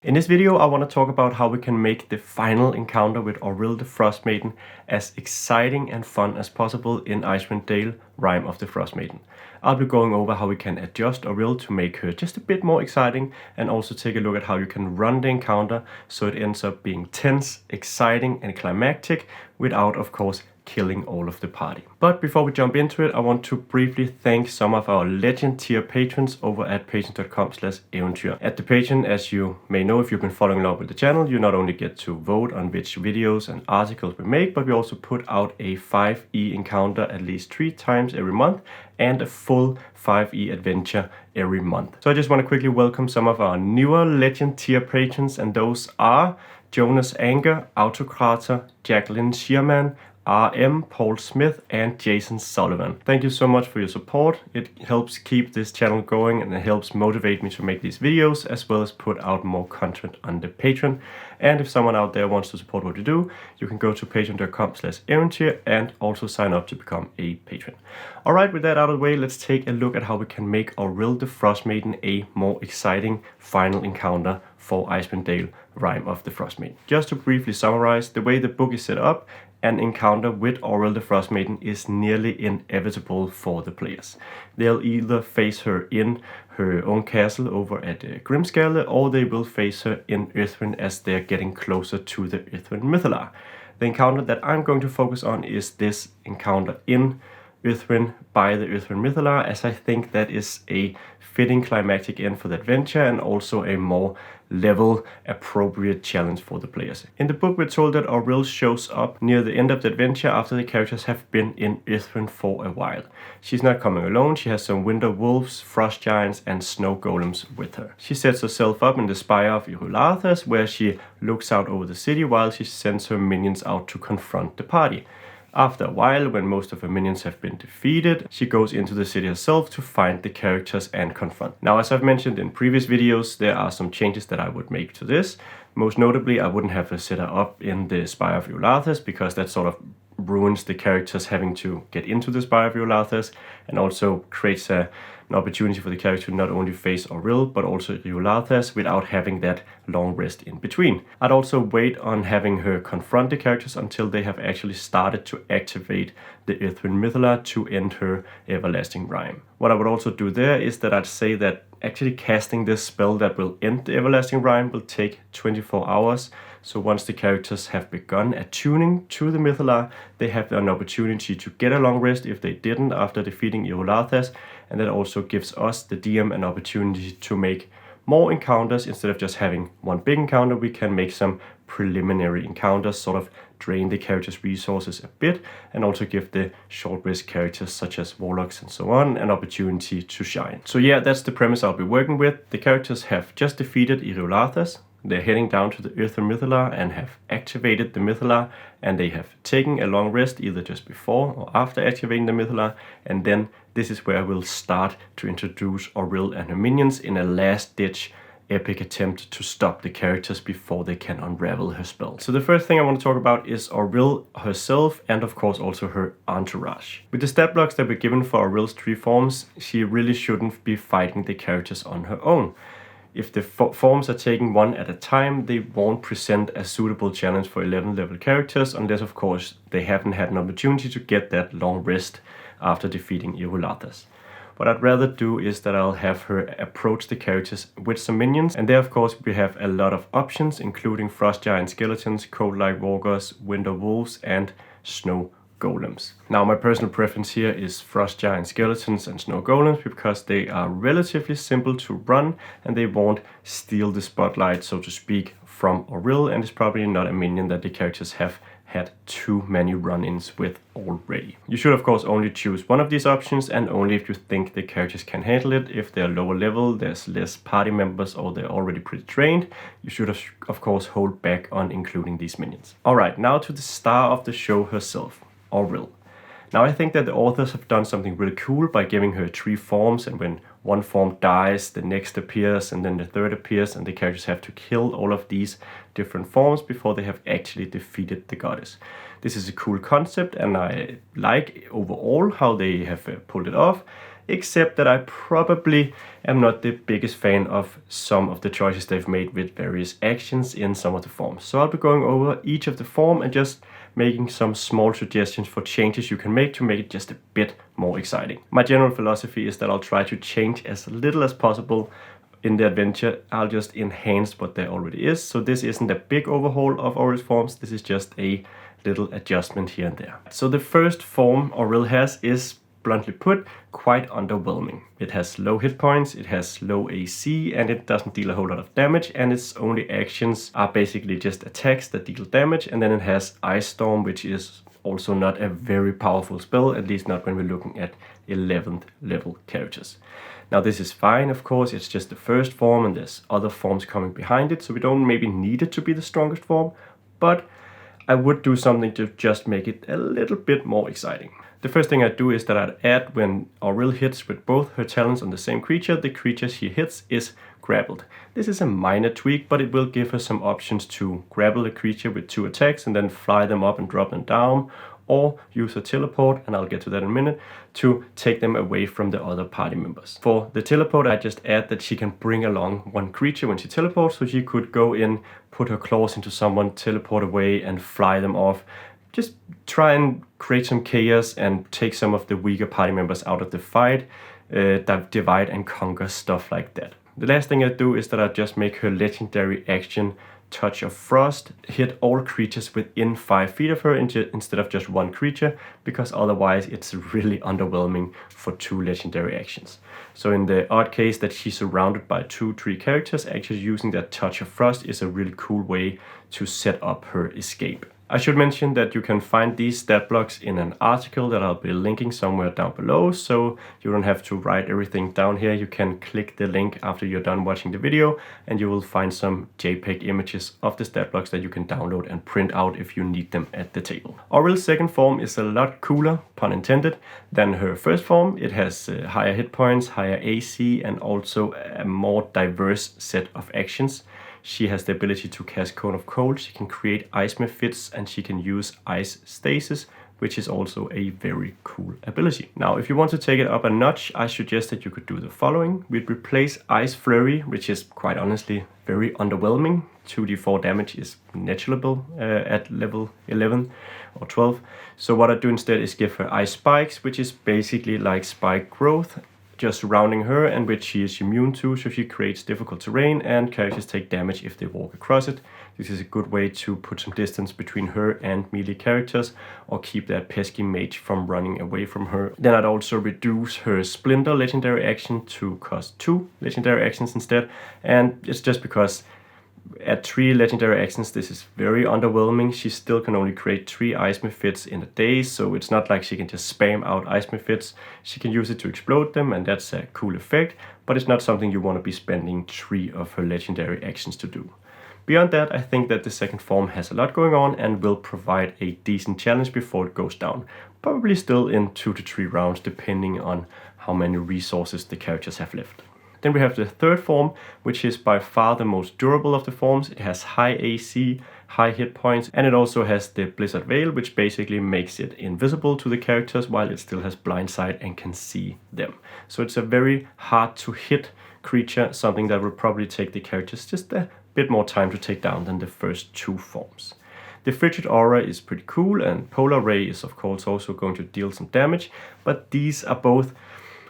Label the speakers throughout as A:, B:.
A: In this video, I want to talk about how we can make the final encounter with Auril the Frostmaiden as exciting and fun as possible in Icewind Dale, Rime of the Frostmaiden. I'll be going over how we can adjust Auril to make her just a bit more exciting, and also take a look at how you can run the encounter so it ends up being tense, exciting and climactic without, of course, killing all of the party. But before we jump into it, I want to briefly thank some of our legend tier patrons over at patreon.com/eventyr. At the Patreon, as you may know if you've been following along with the channel, you not only get to vote on which videos and articles we make, but we also put out a 5e encounter at least 3 times every month and a full 5e adventure every month. So I just want to quickly welcome some of our newer legend tier patrons, and those are Jonas Anger, Autocrator, Jacqueline Shearman, RM, Paul Smith and Jason Sullivan. Thank you so much for your support. It helps keep this channel going and it helps motivate me to make these videos as well as put out more content on the Patreon. And if someone out there wants to support what we do, you can go to patreon.com/eventyr and also sign up to become a patron. Alright, with that out of the way, let's take a look at how we can make Auril the Frostmaiden a more exciting final encounter for Icewind Dale, Rime of the Frostmaiden. Just to briefly summarize, the way the book is set up, an encounter with Auril the Frostmaiden is nearly inevitable for the players. They'll either face her in her own castle over at Grimskalle, or they will face her in Icewind as they're getting closer to the Icewind Mythalar. The encounter that I'm going to focus on is this encounter in Icewind by the Icewind Mythalar, as I think that is a fitting climactic end for the adventure and also a more level appropriate challenge for the players. In the book, we're told that Auril shows up near the end of the adventure after the characters have been in Icewind for a while. She's not coming alone, she has some winter wolves, frost giants and snow golems with her. She sets herself up in the spire of Irularthas, where she looks out over the city while she sends her minions out to confront the party. After a while, when most of her minions have been defeated, she goes into the city herself to find the characters and confront. Now, as I've mentioned in previous videos, there are some changes that I would make to this. Most notably, I wouldn't have her set her up in the Spire of Irularthas, because that sort of ruins the characters having to get into the Spire of Irularthas, and also creates an opportunity for the character to not only face Auril but also Irularthas without having that long rest in between. I'd also wait on having her confront the characters until they have actually started to activate the Icewind Mythalar to end her everlasting rime. What I would also do there is that I'd say that actually casting this spell that will end the everlasting rime will take 24 hours. So once the characters have begun attuning to the Mythalar, they have an opportunity to get a long rest if they didn't after defeating Irularthas, and that also gives us, the DM, an opportunity to make more encounters. Instead of just having one big encounter, we can make some preliminary encounters, sort of drain the characters' resources a bit, and also give the short rest characters such as warlocks and so on an opportunity to shine. So yeah, that's the premise I'll be working with. The characters have just defeated Irularthas. They're heading down to the Icewind Mythalar and have activated the Mythalar, and they have taken a long rest either just before or after activating the Mythalar, and then this is where we'll start to introduce Auril and her minions in a last-ditch epic attempt to stop the characters before they can unravel her spell. So the first thing I want to talk about is Auril herself, and of course also her entourage. With the stat blocks that we're given for Auril's 3 forms, she really shouldn't be fighting the characters on her own. If the forms are taken one at a time, they won't present a suitable challenge for 11 level characters, unless of course they haven't had an opportunity to get that long rest after defeating Irularthas. What I'd rather do is that I'll have her approach the characters with some minions, and there of course we have a lot of options, including frost giant skeletons, cold-like walkers, winter wolves and snow golems. Now, my personal preference here is frost giant skeletons and snow golems, because they are relatively simple to run and they won't steal the spotlight, so to speak, from Auril, and it's probably not a minion that the characters have had too many run-ins with already. You should of course only choose one of these options, and only if you think the characters can handle it. If they're lower level, there's less party members, or they're already pretty trained, you should of course hold back on including these minions. Alright, now to the star of the show herself, Auril. Now, I think that the authors have done something really cool by giving her 3 forms, and when one form dies, the next appears, and then the third appears, and the characters have to kill all of these different forms before they have actually defeated the goddess. This is a cool concept, and I like overall how they have pulled it off. except that I probably am not the biggest fan of some of the choices they've made with various actions in some of the forms. So I'll be going over each of the form and just making some small suggestions for changes you can make to make it just a bit more exciting. My general philosophy is that I'll try to change as little as possible in the adventure. I'll just enhance what there already is. So this isn't a big overhaul of Auril's forms, this is just a little adjustment here and there. So the first form Auril has is, bluntly put, quite underwhelming. It has low hit points, it has low AC, and it doesn't deal a whole lot of damage, and its only actions are basically just attacks that deal damage, and then it has Ice Storm, which is also not a very powerful spell, at least not when we're looking at 11th level characters. Now this is fine, of course, it's just the first form and there's other forms coming behind it, so we don't maybe need it to be the strongest form, but I would do something to just make it a little bit more exciting. The first thing I do is that I'd add, when Auril hits with both her talents on the same creature, the creature she hits is grappled. This is a minor tweak, but it will give her some options to grapple a creature with 2 attacks and then fly them up and drop them down, or use a teleport, and I'll get to that in a minute, to take them away from the other party members. For the teleport, I just add that she can bring along one creature when she teleports, so she could go in, put her claws into someone, teleport away and fly them off. Just try and create some chaos and take some of the weaker party members out of the fight, divide and conquer, stuff like that. The last thing I do is that I just make her legendary action Touch of Frost hit all creatures within 5 feet of her instead of just one creature, because otherwise it's really underwhelming for 2 legendary actions. So in the odd case that she's surrounded by 2-3 characters, actually using that Touch of Frost is a really cool way to set up her escape. I should mention that you can find these stat blocks in an article that I'll be linking somewhere down below, so you don't have to write everything down here. You can click the link after you're done watching the video and you will find some JPEG images of the stat blocks that you can download and print out if you need them at the table. Auril's second form is a lot cooler, pun intended, than her first form. It has higher hit points, higher AC, and also a more diverse set of actions. She has the ability to cast Cone of Cold, she can create ice fits, and she can use Ice Stasis, which is also a very cool ability. Now, if you want to take it up a notch, I suggest that you could do the following. We'd replace Ice Flurry, which is quite honestly very underwhelming. 2d4 damage is negligible at level 11 or 12. So what I do instead is give her Ice Spikes, which is basically like Spike Growth, just surrounding her, and which she is immune to, so she creates difficult terrain and characters take damage if they walk across it. This is a good way to put some distance between her and melee characters, or keep that pesky mage from running away from her. Then I'd also reduce her Splinter legendary action to cost 2 legendary actions instead, and it's just because at 3 legendary actions this is very underwhelming. She still can only create 3 Ice Fits in a day, so it's not like she can just spam out Ice Fits. She can use it to explode them, and that's a cool effect, but it's not something you want to be spending 3 of her legendary actions to do. Beyond that, I think that the second form has a lot going on and will provide a decent challenge before it goes down. Probably still in 2 to 3 rounds, depending on how many resources the characters have left. Then we have the third form, which is by far the most durable of the forms. It has high AC, high hit points, and it also has the Blizzard Veil, which basically makes it invisible to the characters while it still has blind sight and can see them. So it's a very hard to hit creature, something that will probably take the characters just a bit more time to take down than the first 2 forms. The Frigid Aura is pretty cool, and Polar Ray is of course also going to deal some damage, but these are both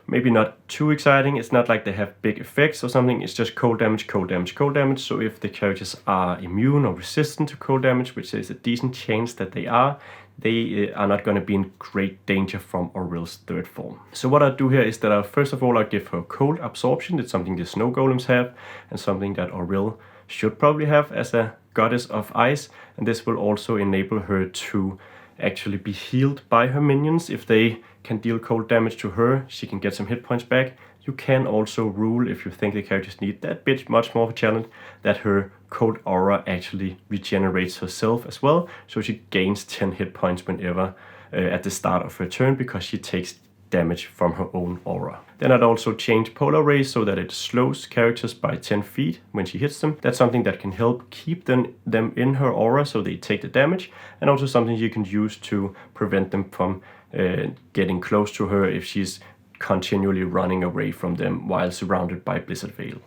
A: maybe not too exciting. It's not like they have big effects or something, it's just cold damage, cold damage, cold damage. So if the characters are immune or resistant to cold damage, which is a decent chance that they are not going to be in great danger from Auril's third form. So what I do here is that I first of all I give her cold absorption. It's something the snow golems have and something that Auril should probably have as a goddess of ice, and this will also enable her to actually be healed by her minions. If they can deal cold damage to her, she can get some hit points back. You can also rule, if you think the characters need that bit much more of a challenge, that her cold aura actually regenerates herself as well, so she gains 10 hit points whenever at the start of her turn, because she takes damage from her own aura. Then I'd also change Polar Ray so that it slows characters by 10 feet when she hits them. That's something that can help keep them in her aura so they take the damage, and also something you can use to prevent them from getting close to her if she's continually running away from them while surrounded by Blizzard Veil.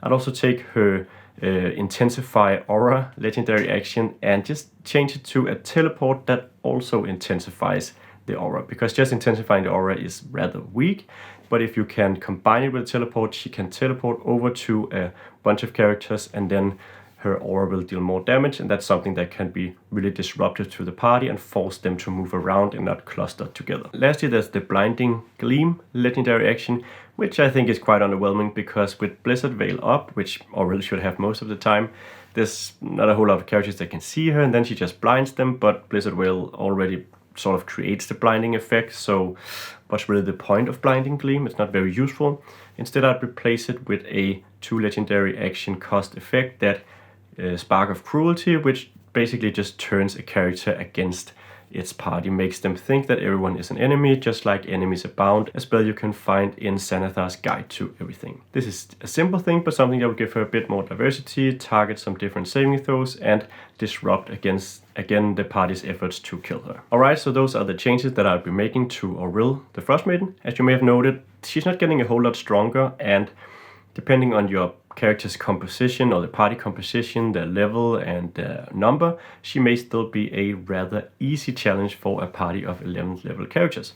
A: I'd also take her Intensify Aura legendary action and just change it to a teleport that also intensifies the aura, because just intensifying the aura is rather weak. But if you can combine it with a teleport, she can teleport over to a bunch of characters and then her aura will deal more damage, and that's something that can be really disruptive to the party and force them to move around and not cluster together. Lastly, there's the Blinding Gleam legendary action, which I think is quite underwhelming, because with Blizzard Veil up, which Auril should have most of the time, there's not a whole lot of characters that can see her, and then she just blinds them, but Blizzard Veil already sort of creates the blinding effect, so what's really the point of Blinding Gleam? It's not very useful. Instead, I'd replace it with a 2 legendary action cost effect, that Spark of Cruelty, which basically just turns a character against its party, makes them think that everyone is an enemy, just like Enemies Abound, a spell you can find in Xanathar's Guide to Everything. This is a simple thing, but something that will give her a bit more diversity, target some different saving throws, and disrupt again the party's efforts to kill her. Alright, so those are the changes that I'll be making to Auril the Frostmaiden. As you may have noted, she's not getting a whole lot stronger, and depending on your character's composition or the party composition, their level and their number, she may still be a rather easy challenge for a party of 11th level characters.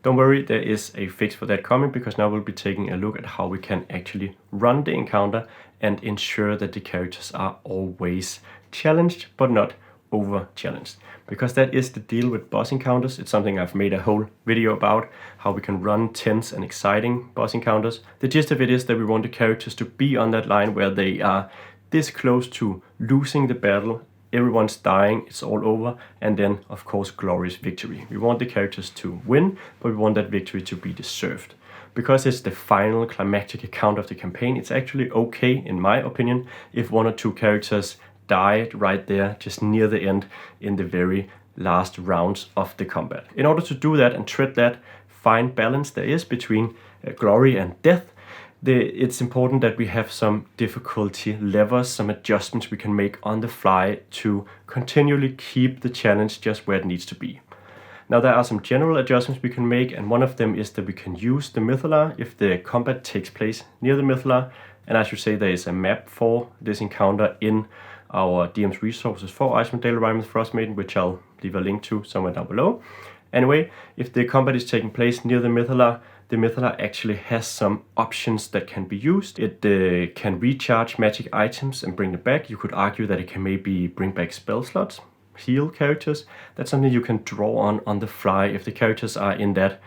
A: Don't worry, there is a fix for that coming, because now we'll be taking a look at how we can actually run the encounter and ensure that the characters are always challenged but not over challenged, because that is the deal with boss encounters. It's something I've made a whole video about, how we can run tense and exciting boss encounters. The gist of it is that we want the characters to be on that line where they are this close to losing the battle, everyone's dying, it's all over, and then of course glorious victory. We want the characters to win, but we want that victory to be deserved. Because it's the final climactic account of the campaign, it's actually okay, in my opinion, if 1 or 2 characters died right there, just near the end, in the very last rounds of the combat. In order to do that and tread that fine balance there is between glory and death, it's important that we have some difficulty levers, some adjustments we can make on the fly to continually keep the challenge just where it needs to be. Now, there are some general adjustments we can make, and one of them is that we can use the Mythallar if the combat takes place near the Mythallar. And I should say there is a map for this encounter in our DM's resources for Icewind Dale, Rime with Frostmaiden, which I'll leave a link to somewhere down below. Anyway, if the combat is taking place near the Mythallar actually has some options that can be used. It can recharge magic items and bring them back. You could argue that it can maybe bring back spell slots, heal characters. That's something you can draw on the fly if the characters are in that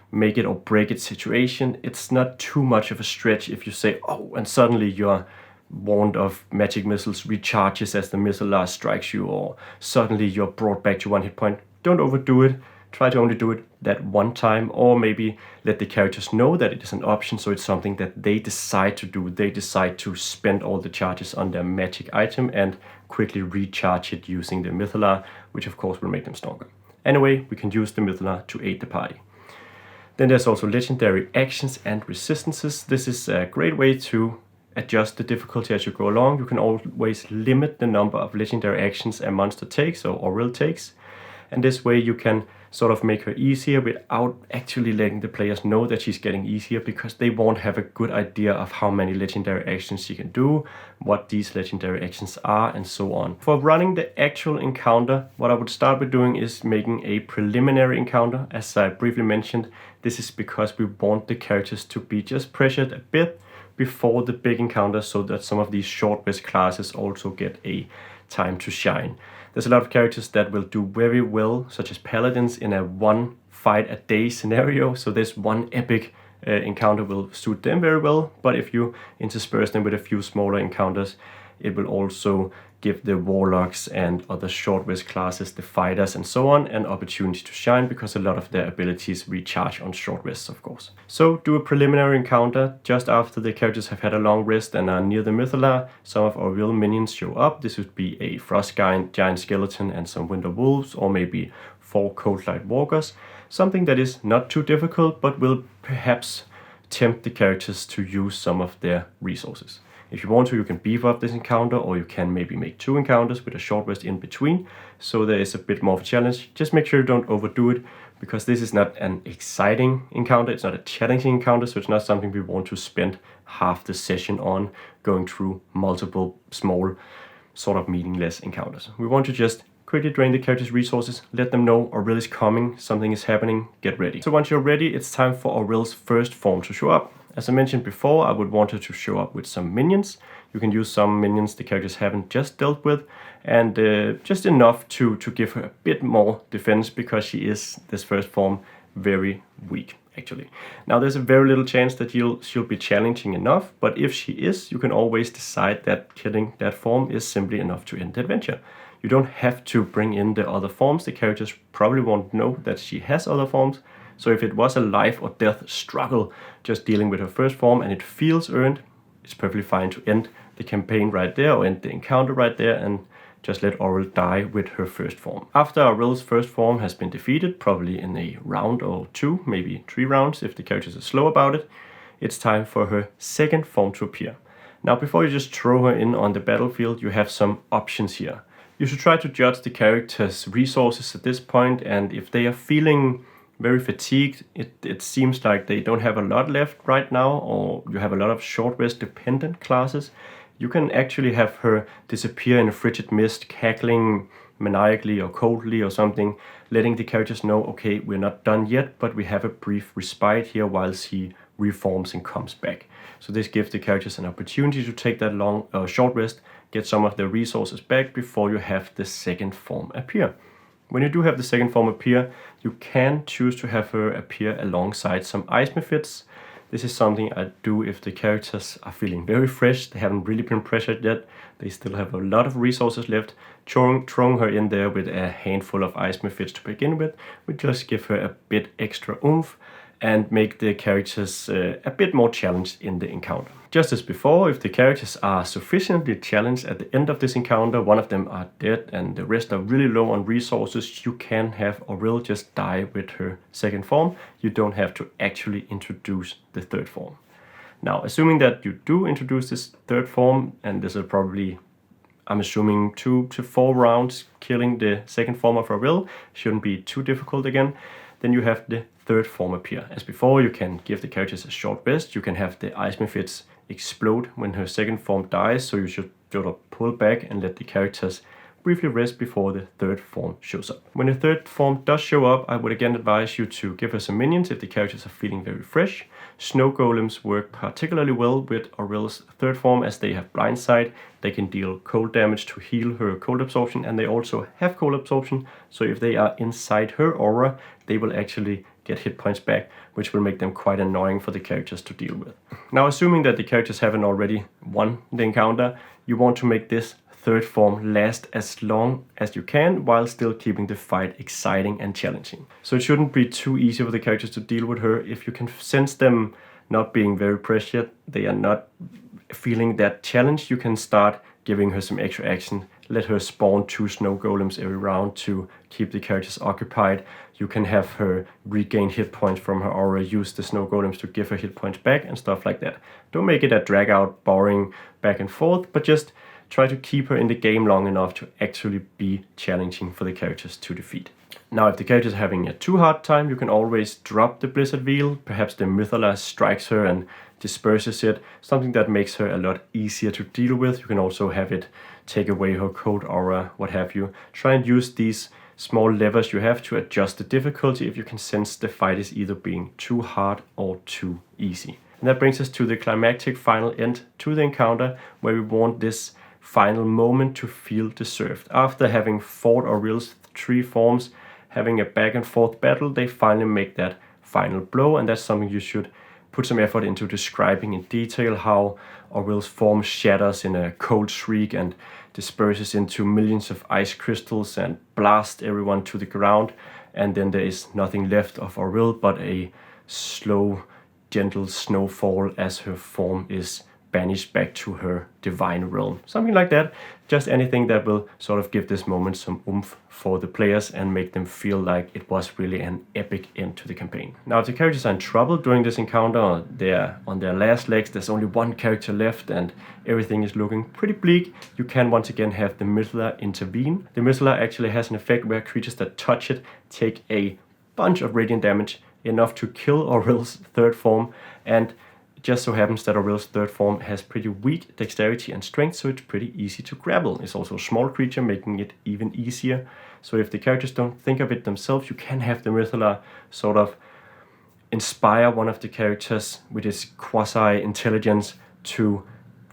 A: make it or break it situation. It's not too much of a stretch if you say, oh, and suddenly your wand of magic missiles recharges as the Mythallar strikes you, or suddenly you're brought back to 1 hit point. Don't overdo it. Try to only do it that one time, or maybe let the characters know that it is an option, so it's something that they decide to do. They decide to spend all the charges on their magic item and quickly recharge it using the Mythallar, which of course will make them stronger. Anyway, we can use the Mythallar to aid the party. Then there's also legendary actions and resistances. This is a great way to adjust the difficulty as you go along. You can always limit the number of legendary actions a monster takes or Auril takes, and this way you can sort of make her easier without actually letting the players know that she's getting easier, because they won't have a good idea of how many legendary actions she can do, what these legendary actions are, and so on. For running the actual encounter, what I would start with doing is making a preliminary encounter. As I briefly mentioned, this is because we want the characters to be just pressured a bit before the big encounter, so that some of these short rest classes also get a time to shine. There's a lot of characters that will do very well, such as paladins, in a 1 fight a day scenario, so this one epic encounter will suit them very well. But if you intersperse them with a few smaller encounters, it will also give the warlocks and other short rest classes, the fighters and so on, an opportunity to shine, because a lot of their abilities recharge on short rests, of course. So do a preliminary encounter just after the characters have had a long rest and are near the Mythallar. Some of our real minions show up. This would be a frost giant skeleton and some winter wolves, or maybe 4 cold-light walkers. Something that is not too difficult, but will perhaps tempt the characters to use some of their resources. If you want to, you can beef up this encounter, or you can maybe make 2 encounters with a short rest in between, so there is a bit more of a challenge. Just make sure you don't overdo it, because this is not an exciting encounter, it's not a challenging encounter, so it's not something we want to spend half the session on going through multiple small sort of meaningless encounters. We want to just quickly drain the character's resources, let them know Auril is coming, something is happening, get ready. So once you're ready, it's time for Auril's first form to show up. As I mentioned before, I would want her to show up with some minions. You can use some minions the characters haven't just dealt with, and just enough to give her a bit more defense, because she is, this first form, very weak actually. Now there's a very little chance that she'll be challenging enough, but if she is, you can always decide that killing that form is simply enough to end the adventure. You don't have to bring in the other forms. The characters probably won't know that she has other forms. So if it was a life or death struggle just dealing with her first form and it feels earned, it's perfectly fine to end the campaign right there or end the encounter right there and just let Auril die with her first form. After Auril's first form has been defeated, probably in a round or 2, maybe 3 rounds if the characters are slow about it, it's time for her second form to appear. Now before you just throw her in on the battlefield, you have some options here. You should try to judge the character's resources at this point, and if they are feeling very fatigued, it seems like they don't have a lot left right now, or you have a lot of short rest dependent classes, you can actually have her disappear in a frigid mist, cackling maniacally or coldly or something, letting the characters know, okay, we're not done yet, but we have a brief respite here whilst he reforms and comes back. So this gives the characters an opportunity to take that long short rest, get some of their resources back before you have the second form appear. When you do have the second form appear, you can choose to have her appear alongside some ice methods. This is something I do if the characters are feeling very fresh, they haven't really been pressured yet, they still have a lot of resources left. Throwing her in there with a handful of ice methods to begin with would just give her a bit extra oomph and make the characters a bit more challenged in the encounter. Just as before, if the characters are sufficiently challenged at the end of this encounter, one of them are dead and the rest are really low on resources, you can have Auril just die with her second form. You don't have to actually introduce the third form. Now, assuming that you do introduce this third form, and this is probably, I'm assuming 2 to 4 rounds killing the second form of Auril, shouldn't be too difficult again, then you have the third form appear. As before, you can give the characters a short rest, you can have the ice methods explode when her second form dies, so you should sort of pull back and let the characters briefly rest before the third form shows up. When the third form does show up, I would again advise you to give her some minions if the characters are feeling very fresh. Snow golems work particularly well with Auril's third form as they have blind sight. They can deal cold damage to heal her cold absorption, and they also have cold absorption, so if they are inside her aura, they will actually get hit points back, which will make them quite annoying for the characters to deal with. Now, assuming that the characters haven't already won the encounter, you want to make this third form last as long as you can while still keeping the fight exciting and challenging. So it shouldn't be too easy for the characters to deal with her. If you can sense them not being very pressured, they are not feeling that challenge, you can start giving her some extra action. Let her spawn 2 snow golems every round to keep the characters occupied. You can have her regain hit points from her aura, use the snow golems to give her hit points back and stuff like that. Don't make it a drag out, boring back and forth, but just try to keep her in the game long enough to actually be challenging for the characters to defeat. Now, if the character is having a too hard time, you can always drop the Blizzard Veil. Perhaps the Mythala strikes her and disperses it, something that makes her a lot easier to deal with. You can also have it take away her cold aura, what have you. Try and use these small levers you have to adjust the difficulty if you can sense the fight is either being too hard or too easy. And that brings us to the climactic final end to the encounter, where we want this final moment to feel deserved. After having fought Auril's 3 forms, having a back and forth battle, they finally make that final blow, and that's something you should put some effort into describing in detail, how Auril's form shatters in a cold shriek and disperses into millions of ice crystals and blasts everyone to the ground, and then there is nothing left of Auril but a slow, gentle snowfall as her form is banished back to her divine realm. Something like that. Just anything that will sort of give this moment some oomph for the players and make them feel like it was really an epic end to the campaign. Now, if the characters are in trouble during this encounter, or they're on their last legs, there's only 1 character left and everything is looking pretty bleak, you can once again have the Mythala intervene. The Mythala actually has an effect where creatures that touch it take a bunch of radiant damage, enough to kill Auril's third form, and it just so happens that Auril's third form has pretty weak dexterity and strength, so it's pretty easy to grapple. It's also a small creature, making it even easier. So if the characters don't think of it themselves, you can have the Mythala sort of inspire one of the characters with his quasi-intelligence to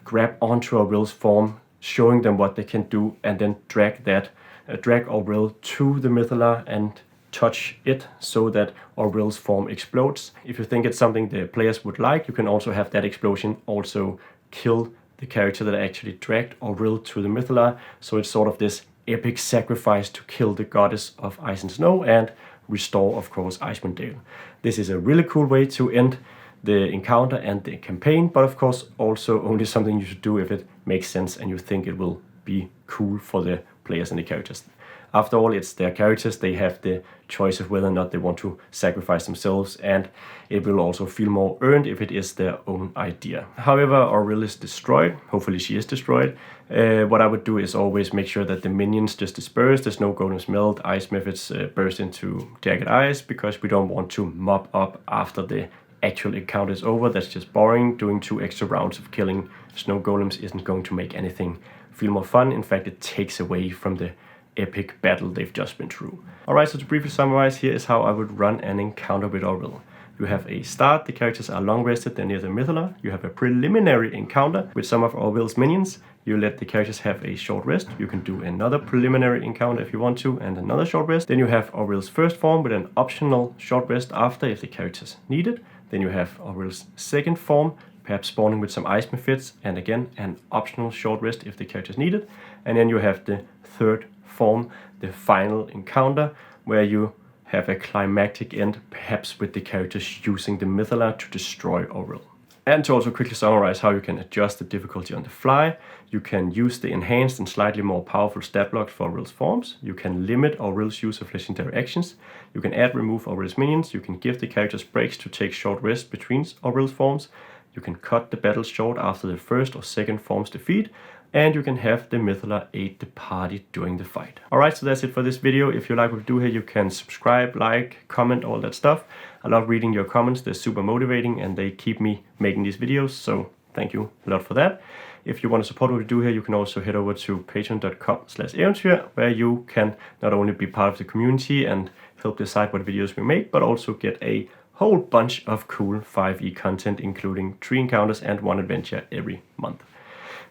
A: grab onto Auril's form, showing them what they can do, and then drag Auril to the Mythala and touch it so that Auril's form explodes. If you think it's something the players would like, you can also have that explosion also kill the character that actually dragged Auril to the Mythala. So it's sort of this epic sacrifice to kill the goddess of ice and snow and restore, of course, Icewind Dale. This is a really cool way to end the encounter and the campaign, but of course also only something you should do if it makes sense and you think it will be cool for the players and the characters. After all, it's their characters, they have the choice of whether or not they want to sacrifice themselves, and it will also feel more earned if it is their own idea. However, Auril is destroyed. Hopefully she is destroyed. What I would do is always make sure that the minions just disperse, the snow golems melt, ice methods burst into jagged ice, because we don't want to mop up after the actual encounter is over. That's just boring. Doing 2 extra rounds of killing snow golems isn't going to make anything feel more fun. In fact, it takes away from the epic battle they've just been through. Alright, so to briefly summarize, here is how I would run an encounter with Auril. You have a start, the characters are long rested, they're near the Mythala. You have a preliminary encounter with some of Auril's minions. You let the characters have a short rest. You can do another preliminary encounter if you want to, and another short rest. Then you have Auril's first form with an optional short rest after if the characters need it. Then you have Auril's second form, perhaps spawning with some ice methods, and again an optional short rest if the characters need it. And then you have the third form, the final encounter, where you have a climactic end, perhaps with the characters using the Mythala to destroy Auril. And to also quickly summarize how you can adjust the difficulty on the fly, you can use the enhanced and slightly more powerful stat blocks for Auril's forms, you can limit Auril's use of legendary actions, you can add remove Auril's minions, you can give the characters breaks to take short rest between Auril's forms, you can cut the battle short after the first or second form's defeat, and you can have the Mythala aid the party during the fight. Alright, so that's it for this video. If you like what we do here, you can subscribe, like, comment, all that stuff. I love reading your comments, they're super motivating and they keep me making these videos, so thank you a lot for that. If you want to support what we do here, you can also head over to patreon.com/eventyr, where you can not only be part of the community and help decide what videos we make, but also get a whole bunch of cool 5e content, including 3 encounters and 1 adventure every month.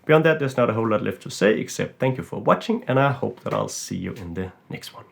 A: Beyond that, there's not a whole lot left to say, except thank you for watching, and I hope that I'll see you in the next one.